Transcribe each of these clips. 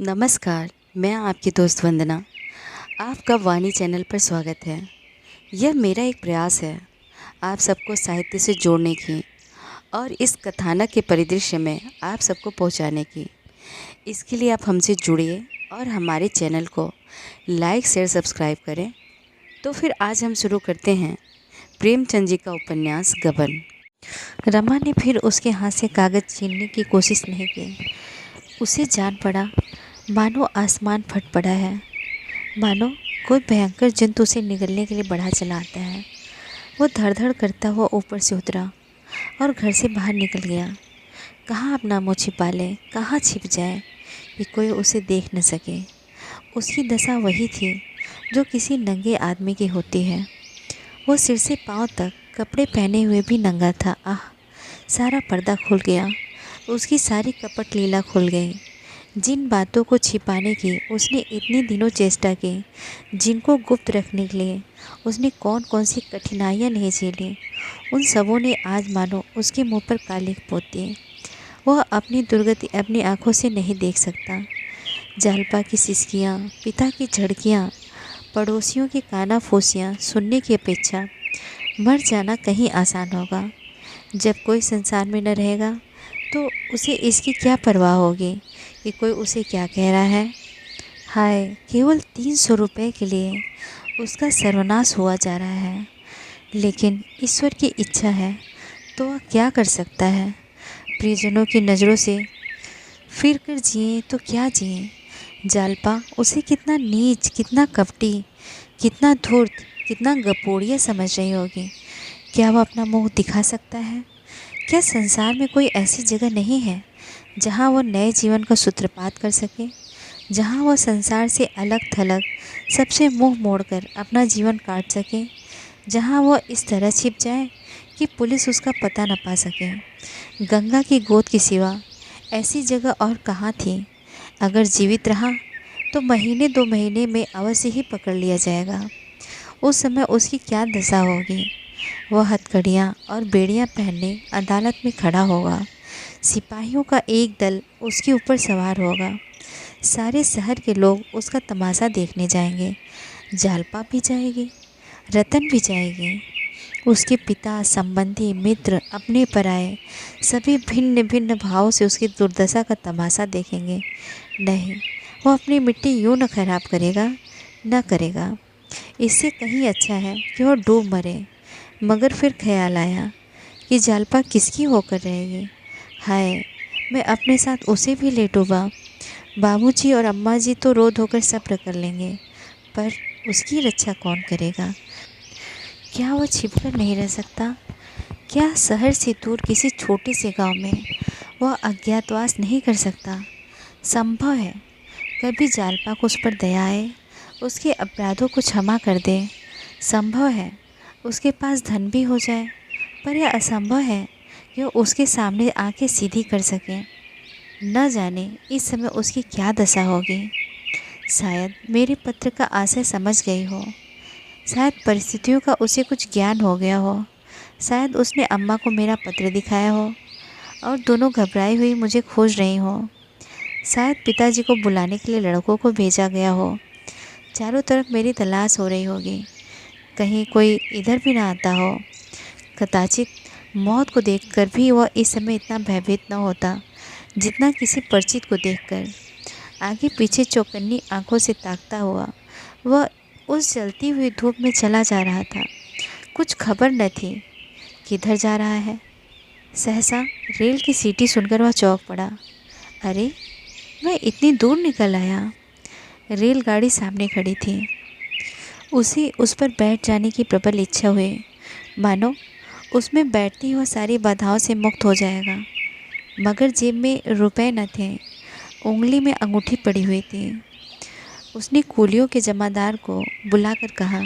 नमस्कार, मैं आपकी दोस्त वंदना। आपका वाणी चैनल पर स्वागत है। यह मेरा एक प्रयास है आप सबको साहित्य से जोड़ने की और इस कथानक के परिदृश्य में आप सबको पहुंचाने की। इसके लिए आप हमसे जुड़िए और हमारे चैनल को लाइक शेयर सब्सक्राइब करें। तो फिर आज हम शुरू करते हैं प्रेमचंद जी का उपन्यास गबन। रमा ने फिर उसके हाथ से कागज़ छीनने की कोशिश नहीं की। उसे जान पड़ा मानो आसमान फट पड़ा है, मानो कोई भयंकर जंतु उसे निगलने के लिए बढ़ा चला आता है। वो धड़-धड़ करता हुआ ऊपर से उतरा और घर से बाहर निकल गया। कहाँ अपना मुँह छिपा ले, कहाँ छिप जाए कि कोई उसे देख न सके। उसकी दशा वही थी जो किसी नंगे आदमी की होती है। वो सिर से पाँव तक कपड़े पहने हुए भी नंगा था। आह! सारा पर्दा खुल गया। उसकी सारी कपट लीला खुल गई। जिन बातों को छिपाने की उसने इतने दिनों चेष्टा की, जिनको गुप्त रखने के लिए उसने कौन कौन सी कठिनाइयाँ नहीं झेली, उन सबों ने आज मानो उसके मुंह पर कालिख पोत दी। वह अपनी दुर्गति अपनी आंखों से नहीं देख सकता। जालपा की सिसकियाँ, पिता की झड़कियाँ, पड़ोसियों की कानाफूसियाँ सुनने की अपेक्षा मर जाना कहीं आसान होगा। जब कोई संसार में न रहेगा तो उसे इसकी क्या परवाह होगी कि कोई उसे क्या कह रहा है। हाय, केवल 300 रुपये के लिए उसका सर्वनाश हुआ जा रहा है। लेकिन ईश्वर की इच्छा है तो वह क्या कर सकता है। प्रियजनों की नज़रों से फिर कर जिए तो क्या जिए। जालपा उसे कितना नीच, कितना कपटी, कितना धूर्त, कितना गपोड़िया समझ रही होगी। क्या वह अपना मुंह दिखा सकता है? क्या संसार में कोई ऐसी जगह नहीं है जहाँ वह नए जीवन का सूत्रपात कर सके, जहाँ वह संसार से अलग थलग सबसे मुंह मोड़कर अपना जीवन काट सके, जहाँ वह इस तरह छिप जाए कि पुलिस उसका पता न पा सके। गंगा की गोद के सिवा ऐसी जगह और कहाँ थी। अगर जीवित रहा तो महीने 2 महीने में अवश्य ही पकड़ लिया जाएगा। उस समय उसकी क्या दशा होगी। वह हथकड़ियाँ और बेड़ियाँ पहनने अदालत में खड़ा होगा। सिपाहियों का एक दल उसके ऊपर सवार होगा। सारे शहर के लोग उसका तमाशा देखने जाएंगे। जालपा भी जाएगी, रतन भी जाएगी। उसके पिता, संबंधी, मित्र, अपने पराए सभी भिन्न भिन्न भावों से उसकी दुर्दशा का तमाशा देखेंगे। नहीं, वह अपनी मिट्टी यूँ न खराब करेगा, न करेगा। इससे कहीं अच्छा है कि वह डूब मरे। मगर फिर ख्याल आया कि जालपा किसकी होकर रहेगी। हाय, मैं अपने साथ उसे भी ले डूबा। बाबूजी और अम्मा जी तो रो धोकर सब्र कर लेंगे, पर उसकी रक्षा कौन करेगा। क्या वह छिपकर नहीं रह सकता? क्या शहर से दूर किसी छोटे से गांव में वह अज्ञातवास नहीं कर सकता? संभव है कभी जालपा को उस पर दया आए, उसके अपराधों को क्षमा कर दे। संभव है उसके पास धन भी हो जाए, पर यह असंभव है कि वह उसके सामने आंखें सीधी कर सके। न जाने इस समय उसकी क्या दशा होगी। शायद मेरे पत्र का आशय समझ गई हो। शायद परिस्थितियों का उसे कुछ ज्ञान हो गया हो। शायद उसने अम्मा को मेरा पत्र दिखाया हो और दोनों घबराई हुई मुझे खोज रही हो। शायद पिताजी को बुलाने के लिए लड़कों को भेजा गया हो। चारों तरफ मेरी तलाश हो रही होगी, कहीं कोई इधर भी ना आता हो। कदाचित मौत को देखकर भी वह इस समय इतना भयभीत न होता जितना किसी परिचित को देखकर। आगे पीछे चौकन्नी आंखों से ताकता हुआ वह उस जलती हुई धूप में चला जा रहा था। कुछ खबर न थी किधर जा रहा है। सहसा रेल की सीटी सुनकर वह चौंक पड़ा। अरे, मैं इतनी दूर निकल आया। रेलगाड़ी सामने खड़ी थी। उसे उस पर बैठ जाने की प्रबल इच्छा हुई, मानो उसमें बैठते ही वह सारी बाधाओं से मुक्त हो जाएगा। मगर जेब में रुपए न थे, उंगली में अंगूठी पड़ी हुई थी। उसने कुलियों के जमादार को बुलाकर कहा,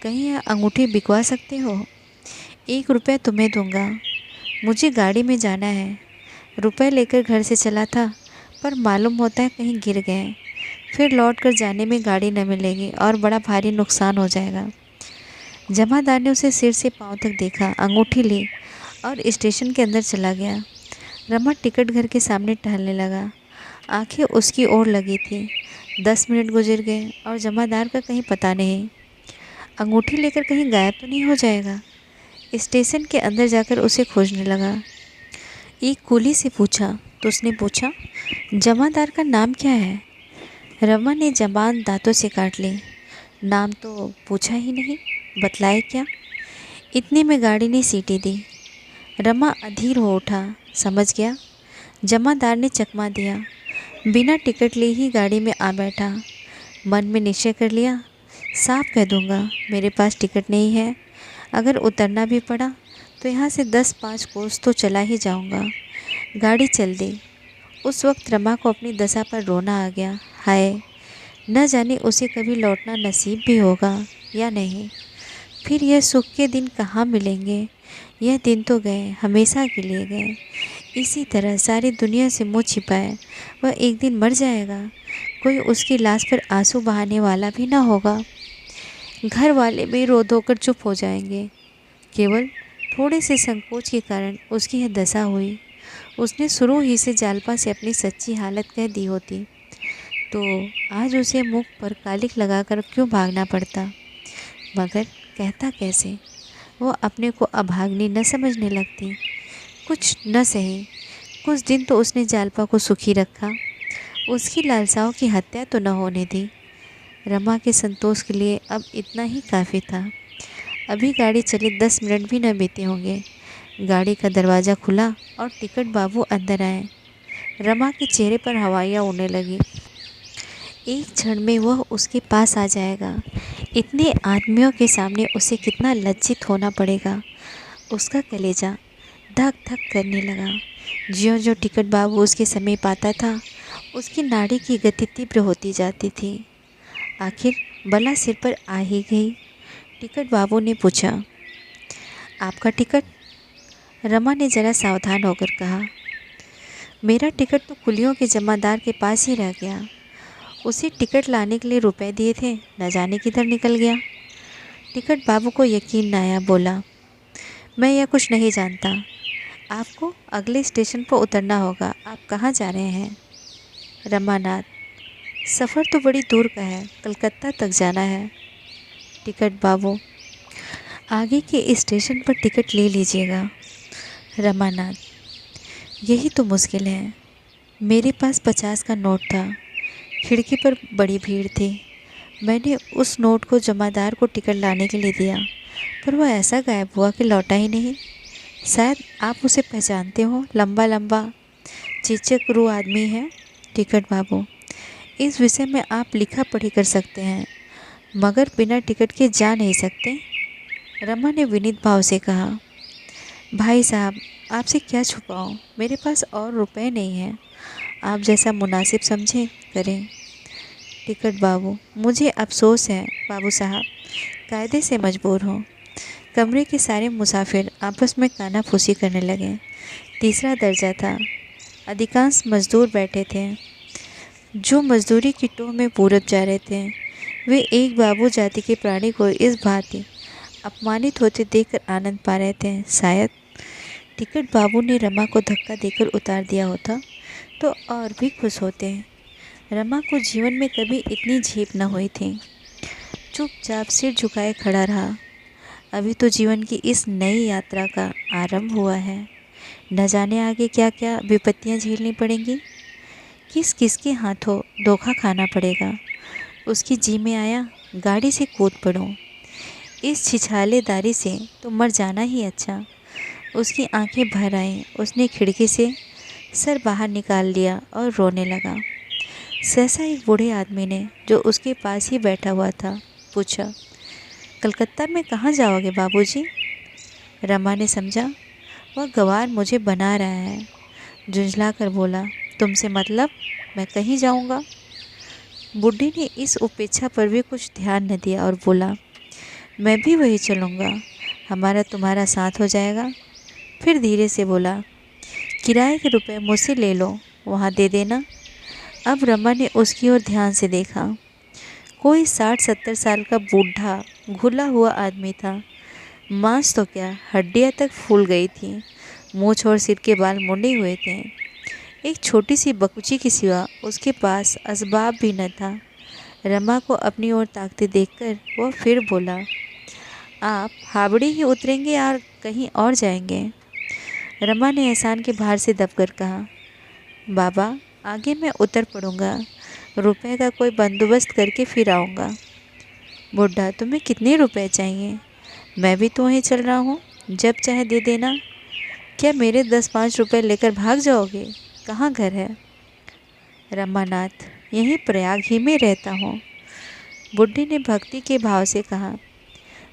कहीं यह अंगूठी बिकवा सकते हो? 1 रुपया तुम्हें दूंगा। मुझे गाड़ी में जाना है। रुपए लेकर घर से चला था, पर मालूम होता है कहीं गिर गए। फिर लौट कर जाने में गाड़ी न मिलेगी और बड़ा भारी नुकसान हो जाएगा। जमादार ने उसे सिर से पाँव तक देखा, अंगूठी ली और स्टेशन के अंदर चला गया। रमा टिकट घर के सामने टहलने लगा। आंखें उसकी ओर लगी थी। 10 मिनट गुजर गए और जमादार का कहीं पता नहीं। अंगूठी लेकर कहीं गायब तो नहीं हो जाएगा। स्टेशन के अंदर जाकर उसे खोजने लगा। एक कुली से पूछा तो उसने पूछा, जमादार का नाम क्या है? रमा ने जबान दांतों से काट ली। नाम तो पूछा ही नहीं, बतलाए क्या? इतने में गाड़ी ने सीटी दी। रमा अधीर हो उठा, समझ गया। जमादार ने चकमा दिया। बिना टिकट लिए ही गाड़ी में आ बैठा। मन में निश्चय कर लिया, साफ कह दूंगा मेरे पास टिकट नहीं है। अगर उतरना भी पड़ा तो यहाँ से 10-5 कोस तो चला ही जाऊंगा। गाड़ी चल दी। उस वक्त रमा को अपनी दशा पर रोना आ गया। हाय, न जाने उसे कभी लौटना नसीब भी होगा या नहीं। फिर यह सुख के दिन कहाँ मिलेंगे। यह दिन तो गए, हमेशा के लिए गए। इसी तरह सारी दुनिया से मुँह छिपाए वह एक दिन मर जाएगा। कोई उसकी लाश पर आंसू बहाने वाला भी ना होगा। घर वाले भी रो धोकर चुप हो जाएंगे। केवल थोड़े से संकोच के कारण उसकी यह दशा हुई। उसने शुरू ही से जालपा से अपनी सच्ची हालत कह दी होती तो आज उसे मुख पर कालिख लगाकर क्यों भागना पड़ता। मगर कहता कैसे? वो अपने को अभाग्नि न समझने लगती। कुछ न सही, कुछ दिन तो उसने जालपा को सुखी रखा। उसकी लालसाओं की हत्या तो न होने दी। रमा के संतोष के लिए अब इतना ही काफ़ी था। अभी गाड़ी चले 10 मिनट भी न बीते होंगे। गाड़ी का दरवाज़ा खुला और टिकट बाबू अंदर आए। रमा के चेहरे पर हवाइयाँ उड़ने लगी। एक क्षण में वह उसके पास आ जाएगा। इतने आदमियों के सामने उसे कितना लज्जित होना पड़ेगा। उसका कलेजा धक धक करने लगा। ज्यों-ज्यों टिकट बाबू उसके समीप आता था, उसकी नाड़ी की गति तीव्र होती जाती थी। आखिर बला सिर पर आ ही गई। टिकट बाबू ने पूछा, आपका टिकट? रमा ने जरा सावधान होकर कहा, मेरा टिकट तो कुलियों के जमादार के पास ही रह गया। उसे टिकट लाने के लिए रुपए दिए थे, न जाने किधर निकल गया। टिकट बाबू को यकीन न आया, बोला, मैं यह कुछ नहीं जानता। आपको अगले स्टेशन पर उतरना होगा। आप कहाँ जा रहे हैं? रमानाथ, सफ़र तो बड़ी दूर का है, कलकत्ता तक जाना है। टिकट बाबू, आगे के स्टेशन पर टिकट ले लीजिएगा। रमानाथ, यही तो मुश्किल है। मेरे पास 50 का नोट था। खिड़की पर बड़ी भीड़ थी। मैंने उस नोट को जमादार को टिकट लाने के लिए दिया, पर वह ऐसा गायब हुआ कि लौटा ही नहीं। शायद आप उसे पहचानते हो, लंबा लंबा चिचक रू आदमी है। टिकट बाबू, इस विषय में आप लिखा पढ़ी कर सकते हैं, मगर बिना टिकट के जा नहीं सकते। रमा ने विनीत भाव से कहा, भाई साहब, आपसे क्या छुपाऊं, मेरे पास और रुपए नहीं हैं। आप जैसा मुनासिब समझें करें। टिकट बाबू, मुझे अफसोस है बाबू साहब, कायदे से मजबूर हूँ। कमरे के सारे मुसाफिर आपस में कानाफूसी करने लगे। तीसरा दर्जा था। अधिकांश मजदूर बैठे थे। जो मजदूरी की टोह में पूरब जा रहे थे, वे एक बाबू जाति के प्राणी को इस भांति अपमानित होते देखकर आनंद पा रहे थे। शायद टिकट बाबू ने रमा को धक्का देकर उतार दिया होता तो और भी खुश होते। रमा को जीवन में कभी इतनी झेप न हुई थी। चुपचाप सिर झुकाए खड़ा रहा। अभी तो जीवन की इस नई यात्रा का आरंभ हुआ है। न जाने आगे क्या क्या विपत्तियां झेलनी पड़ेंगी, किस किस के हाथों धोखा खाना पड़ेगा। उसकी जी में आया, गाड़ी से कूद पड़ूं। इस छिछालेदारी से तो मर जाना ही अच्छा। उसकी आंखें भर आईं। उसने खिड़की से सर बाहर निकाल लिया और रोने लगा। सहसा एक बूढ़े आदमी ने, जो उसके पास ही बैठा हुआ था, पूछा, कलकत्ता में कहाँ जाओगे बाबूजी? रमा ने समझा वह गवार मुझे बना रहा है। झुंझला कर बोला, तुमसे मतलब? मैं कहीं जाऊँगा। बूढ़े ने इस उपेक्षा पर भी कुछ ध्यान न दिया और बोला, मैं भी वही चलूँगा, हमारा तुम्हारा साथ हो जाएगा। फिर धीरे से बोला, किराए के रुपए मुझसे ले लो, वहाँ दे देना। अब रमा ने उसकी ओर ध्यान से देखा। कोई 60-70 साल का बूढ़ा घुला हुआ आदमी था। मांस तो क्या, हड्डियां तक फूल गई थी। मूछ और सिर के बाल मुंडे हुए थे। एक छोटी सी बकुची के सिवा उसके पास असबाब भी न था। रमा को अपनी ओर ताकते देखकर वह फिर बोला, आप हावड़ी ही उतरेंगे या कहीं और जाएंगे? रमा ने एहसान के भार से दबकर कहा, बाबा आगे मैं उतर पड़ूंगा, रुपए का कोई बंदोबस्त करके फिर आऊँगा। बुढ़ा, तुम्हें कितने रुपए चाहिए? मैं भी तो वहीं चल रहा हूँ, जब चाहे दे देना। क्या मेरे 10-5 रुपए लेकर भाग जाओगे? कहाँ घर है? रमानाथ, यहीं प्रयाग ही में रहता हूँ। बुढ़ी ने भक्ति के भाव से कहा,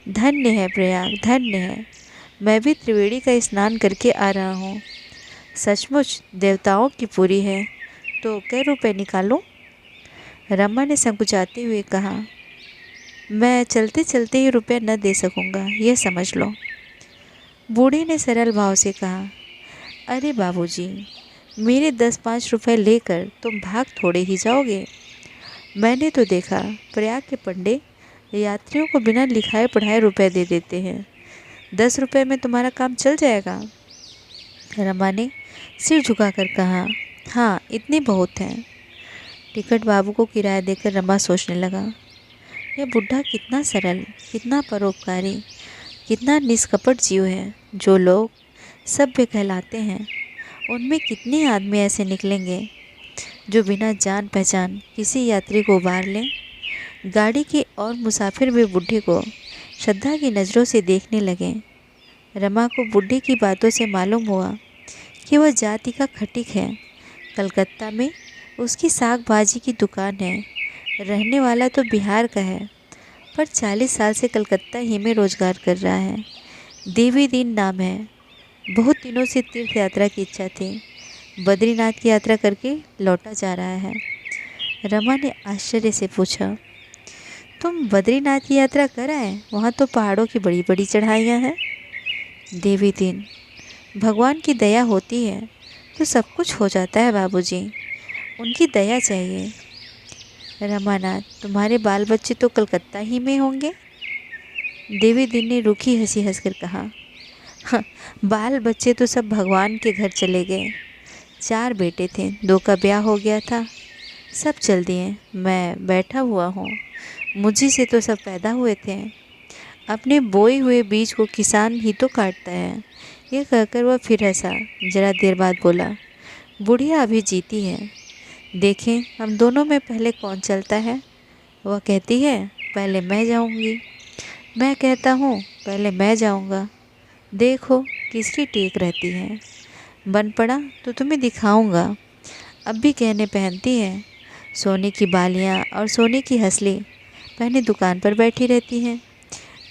धन्य है प्रयाग, धन्य है। मैं भी त्रिवेणी का स्नान करके आ रहा हूँ। सचमुच देवताओं की पूरी है। तो कै रुपए निकालूं? रमा ने संकुचाते हुए कहा, मैं चलते चलते ही रुपया न दे सकूँगा, यह समझ लो। बूढ़ी ने सरल भाव से कहा, अरे बाबूजी, मेरे 10-5 रुपए लेकर तुम भाग थोड़े ही जाओगे। मैंने तो देखा प्रयाग के पंडे यात्रियों को बिना लिखाए पढ़ाए रुपए दे देते हैं। 10 रुपए में तुम्हारा काम चल जाएगा? रमा ने सिर झुकाकर कहा, हाँ इतने बहुत हैं। टिकट बाबू को किराया देकर रमा सोचने लगा, यह बुढ़ा कितना सरल, कितना परोपकारी, कितना निष्कपट जीव है। जो लोग सभ्य कहलाते हैं उनमें कितने आदमी ऐसे निकलेंगे जो बिना जान पहचान किसी यात्री को उबार लें। गाड़ी के और मुसाफिर भी बुढ़े को श्रद्धा की नज़रों से देखने लगे। रमा को बुढ़े की बातों से मालूम हुआ कि वह जाति का खटिक है। कलकत्ता में उसकी साग भाजी की दुकान है। रहने वाला तो बिहार का है, पर 40 साल से कलकत्ता ही में रोजगार कर रहा है। देवी दीन नाम है। बहुत दिनों से तीर्थ यात्रा की इच्छा थी। बद्रीनाथ की यात्रा करके लौटा जा रहा है। रमा ने आश्चर्य से पूछा, तुम बद्रीनाथ की यात्रा कर आए? वहाँ तो पहाड़ों की बड़ी बड़ी चढ़ाइयाँ हैं। देवी दीन, भगवान की दया होती है तो सब कुछ हो जाता है बाबूजी, उनकी दया चाहिए। रमानाथ, तुम्हारे बाल बच्चे तो कलकत्ता ही में होंगे? देवी दीन ने रूखी हंसी हंसकर कहा, हाँ, बाल बच्चे तो सब भगवान के घर चले गए। 4 बेटे थे, 2 का ब्याह हो गया था, सब चल दिए। मैं बैठा हुआ हूँ। मुझी से तो सब पैदा हुए थे। अपने बोए हुए बीज को किसान ही तो काटता है। यह कहकर वह फिर हंसा। जरा देर बाद बोला, बुढ़िया अभी जीती है, देखें हम दोनों में पहले कौन चलता है। वह कहती है पहले मैं जाऊंगी, मैं कहता हूँ पहले मैं जाऊंगा। देखो किसकी टेक रहती है। बन पड़ा तो तुम्हें दिखाऊंगा। अब भी गहने पहनती है, सोने की बालियाँ और सोने की हंसली पहने दुकान पर बैठी रहती हैं।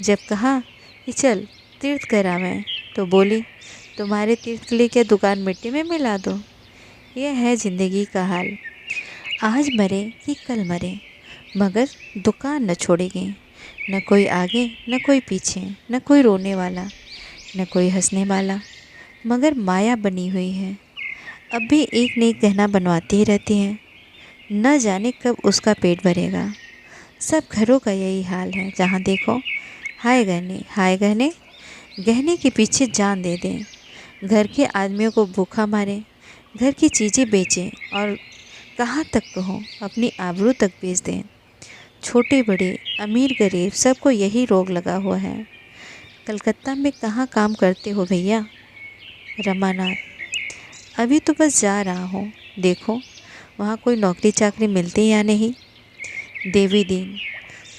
जब कहा कि चल तीर्थ करा मैं, तो बोली, तुम्हारे तीर्थ के लिए क्या दुकान मिट्टी में मिला दो। यह है ज़िंदगी का हाल। आज मरे कि कल मरे, मगर दुकान न छोड़ेगी। न कोई आगे न कोई पीछे, न कोई रोने वाला न कोई हंसने वाला, मगर माया बनी हुई है। अब भी एक न एक गहना बनवाती ही रहती है। न जाने कब उसका पेट भरेगा। सब घरों का यही हाल है। जहाँ देखो हाय गहने, हाय गहने। गहने के पीछे जान दे दें। घर के आदमियों को भूखा मारें, घर की चीज़ें बेचें और कहाँ तक कहो अपनी आबरू तक बेच दें। छोटे बड़े, अमीर गरीब, सबको यही रोग लगा हुआ है। कलकत्ता में कहाँ काम करते हो भैया? रमानाथ, अभी तो बस जा रहा हूँ, देखो वहाँ कोई नौकरी चाकरी मिलती या नहीं। देवी दीन,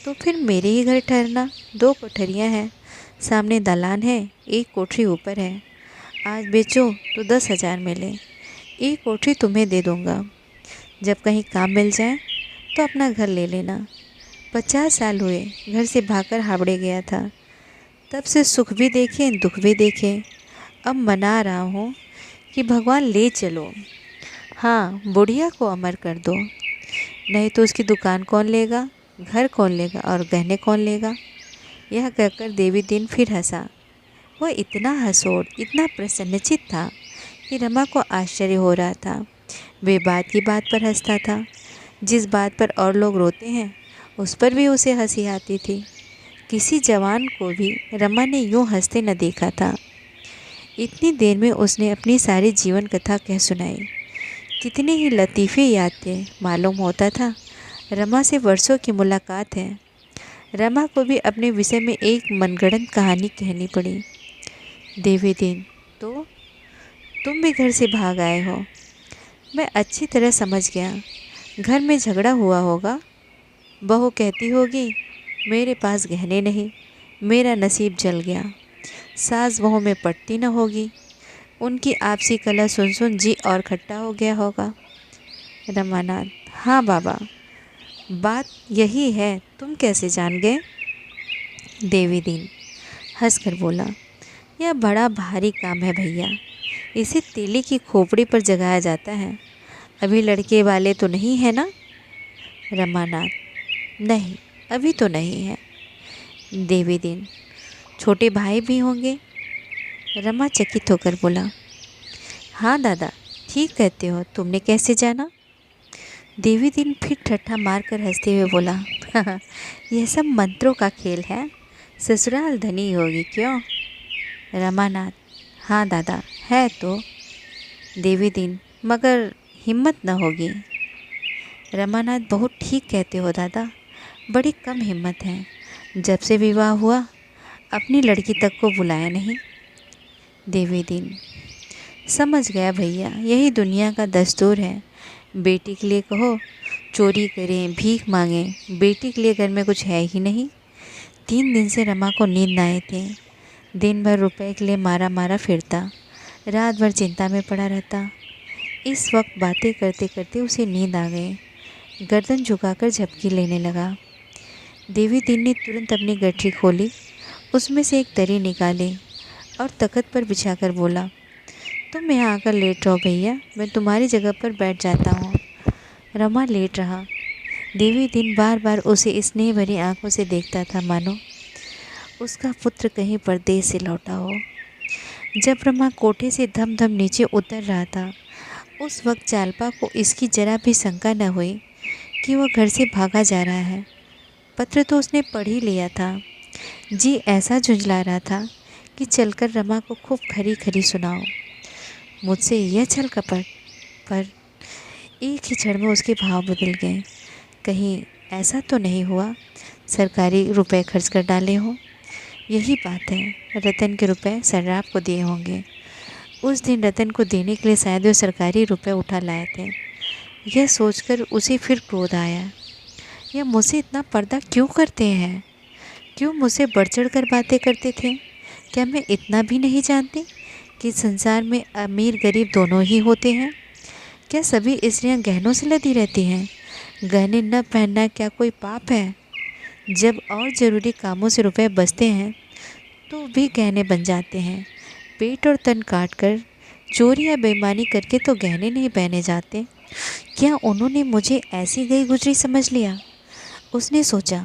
तो फिर मेरे ही घर ठहरना। 2 कोठरियाँ हैं, सामने दालान है, एक कोठरी ऊपर है। आज बेचो तो 10,000 मिले। एक कोठरी तुम्हें दे दूँगा। जब कहीं काम मिल जाए तो अपना घर ले लेना। 50 साल हुए घर से भागकर हावड़े गया था। तब से सुख भी देखे दुख भी देखे। अब मना रहा हूँ कि भगवान ले चलो। हाँ, बुढ़िया को अमर कर दो, नहीं तो उसकी दुकान कौन लेगा, घर कौन लेगा और गहने कौन लेगा। यह कहकर देवी दीन फिर हंसा। वह इतना हंसोड़, इतना प्रसन्नचित था कि रमा को आश्चर्य हो रहा था। वे बात की बात पर हंसता था। जिस बात पर और लोग रोते हैं उस पर भी उसे हंसी आती थी। किसी जवान को भी रमा ने यूँ हंसते न देखा था। इतनी देर में उसने अपनी सारी जीवन कथा कह सुनाई। कितने ही लतीफ़े याद थे। मालूम होता था रमा से वर्षों की मुलाकात है। रमा को भी अपने विषय में एक मनगढ़ंत कहानी कहनी पड़ी। देवी दिन, तो तुम भी घर से भाग आए हो। मैं अच्छी तरह समझ गया। घर में झगड़ा हुआ होगा। बहू कहती होगी मेरे पास गहने नहीं, मेरा नसीब जल गया। सास बहू में पटती न होगी। उनकी आपसी कलह सुन सुन जी और खट्टा हो गया होगा। रमानाथ, हाँ बाबा, बात यही है, तुम कैसे जान गए? देवी दीन हंसकर बोला, यह बड़ा भारी काम है भैया। इसे तीली की खोपड़ी पर जगाया जाता है। अभी लड़के वाले तो नहीं है ना? रमानाथ, नहीं, अभी तो नहीं है। देवी दीन, छोटे भाई भी होंगे? रमा चकित होकर बोला, हाँ दादा, ठीक कहते हो, तुमने कैसे जाना? देवी दिन फिर ठट्ठा मारकर हंसते हुए बोला, यह सब मंत्रों का खेल है। ससुराल धनी होगी क्यों? रमानाथ, हाँ दादा, है तो। देवी दिन, मगर हिम्मत न होगी। रमानाथ, बहुत ठीक कहते हो दादा, बड़ी कम हिम्मत है। जब से विवाह हुआ अपनी लड़की तक को बुलाया नहीं। देवी दिन, समझ गया भैया, यही दुनिया का दस्तूर है। बेटी के लिए कहो चोरी करें, भीख मांगें, बेटी के लिए घर में कुछ है ही नहीं। 3 दिन से रमा को नींद न आए थे। दिन भर रुपए के लिए मारा मारा फिरता, रात भर चिंता में पड़ा रहता। इस वक्त बातें करते करते उसे नींद आ गई। गर्दन झुकाकर झपकी लेने लगा। देवी दिन ने तुरंत अपनी गठरी खोली, उसमें से एक दरी निकाली और तख्त पर बिछाकर बोला, तुम यहाँ आकर लेट रहो भैया, मैं तुम्हारी जगह पर बैठ जाता हूँ। रमा लेट रहा। देवी दिन बार बार उसे स्नेह भरी आंखों से देखता था, मानो उसका पुत्र कहीं परदेश से लौटा हो। जब रमा कोठे से धम धम नीचे उतर रहा था, उस वक्त चालपा को इसकी जरा भी शंका न हुई कि वह घर से भागा जा रहा है। पत्र तो उसने पढ़ ही लिया था। जी ऐसा झुंझला रहा था कि चलकर रमा को खूब खरी खरी सुनाओ, मुझसे यह छल कपट। पर एक ही क्षण में उसके भाव बदल गए। कहीं ऐसा तो नहीं हुआ सरकारी रुपए खर्च कर डाले हों? यही बात है, रतन के रुपए सर्राफ को दिए होंगे। उस दिन रतन को देने के लिए शायद वे सरकारी रुपए उठा लाए थे। यह सोचकर उसे फिर क्रोध आया। यह मुझसे इतना पर्दा क्यों करते हैं? क्यों मुझसे बढ़ चढ़ कर बातें करते थे? क्या मैं इतना भी नहीं जानती कि संसार में अमीर गरीब दोनों ही होते हैं? क्या सभी स्त्रियां गहनों से लदी रहती हैं? गहने न पहनना क्या कोई पाप है? जब और ज़रूरी कामों से रुपए बचते हैं तो भी गहने बन जाते हैं। पेट और तन काट कर चोरी या बेईमानी करके तो गहने नहीं पहने जाते। क्या उन्होंने मुझे ऐसी गई गुजरी समझ लिया? उसने सोचा,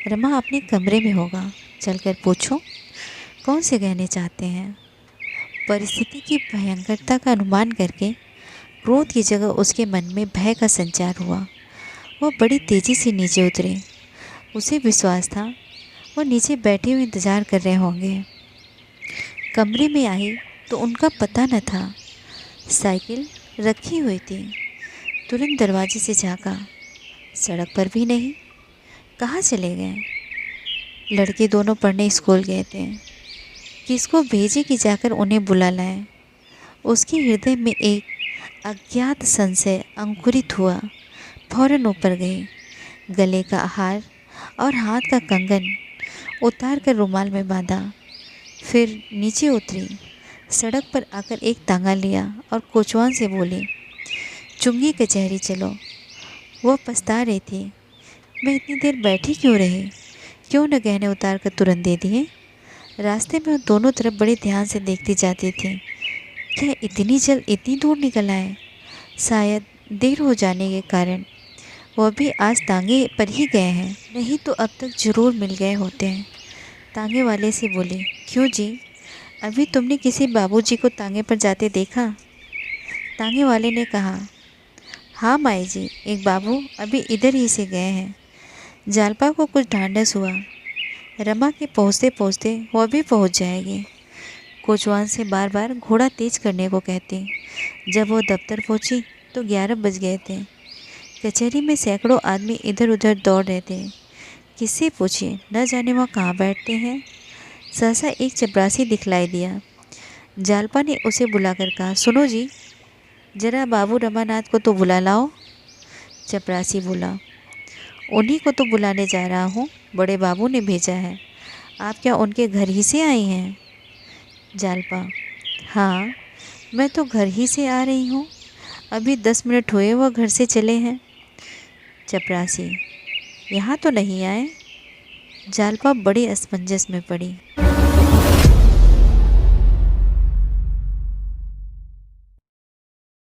रमा अपने कमरे में होगा, चलकर पूछो कौन से गहने चाहते हैं। परिस्थिति की भयंकरता का अनुमान करके क्रोध की जगह उसके मन में भय का संचार हुआ। वह बड़ी तेज़ी से नीचे उतरे। उसे विश्वास था वह नीचे बैठे हुए इंतज़ार कर रहे होंगे। कमरे में आई तो उनका पता न था। साइकिल रखी हुई थी। तुरंत दरवाजे से झाँका, सड़क पर भी नहीं। कहाँ चले गए? लड़के दोनों पढ़ने स्कूल गए थे। किसको भेजे कि जाकर उन्हें बुला लाए? उसके हृदय में एक अज्ञात संशय अंकुरित हुआ। फौरन ऊपर गई। गले का हार और हाथ का कंगन उतार कर रुमाल में बांधा। फिर नीचे उतरी। सड़क पर आकर एक तांगा लिया और कोचवान से बोली, चुंगी कचहरी चलो। वह पछता रही थी, मैं इतनी देर बैठी क्यों रही? क्यों न गहने उतार कर तुरंत दे दिए? रास्ते में दोनों तरफ बड़े ध्यान से देखती जाती थी। क्या इतनी जल्द इतनी दूर निकल आए? शायद देर हो जाने के कारण वह भी आज तांगे पर ही गए हैं, नहीं तो अब तक ज़रूर मिल गए होते हैं। तांगे वाले से बोली, क्यों जी, अभी तुमने किसी बाबूजी को तांगे पर जाते देखा? तांगे वाले ने कहा, हाँ माई जी, एक बाबू अभी इधर ही से गए हैं। जालपा को कुछ ढांढस हुआ, रमा के पहुँचते पहुँचते वह भी पहुँच जाएगी। कोचवान से बार बार घोड़ा तेज करने को कहती। जब वो दफ्तर पहुंची तो 11 बज गए थे। कचहरी में सैकड़ों आदमी इधर उधर दौड़ रहे थे। किससे पूछे, न जाने वहाँ कहाँ बैठते हैं। सहसा एक चपरासी दिखलाई दिया। जालपा ने उसे बुलाकर कहा, सुनो जी, जरा बाबू रमानाथ को तो बुला लाओ। चपरासी बोला, उन्हीं को तो बुलाने जा रहा हूँ, बड़े बाबू ने भेजा है। आप क्या उनके घर ही से आई हैं? जालपा, हाँ, मैं तो घर ही से आ रही हूँ, अभी 10 मिनट हुए वह घर से चले हैं। चपरासी, यहाँ तो नहीं आए। जालपा बड़ी असमंजस में पड़ी।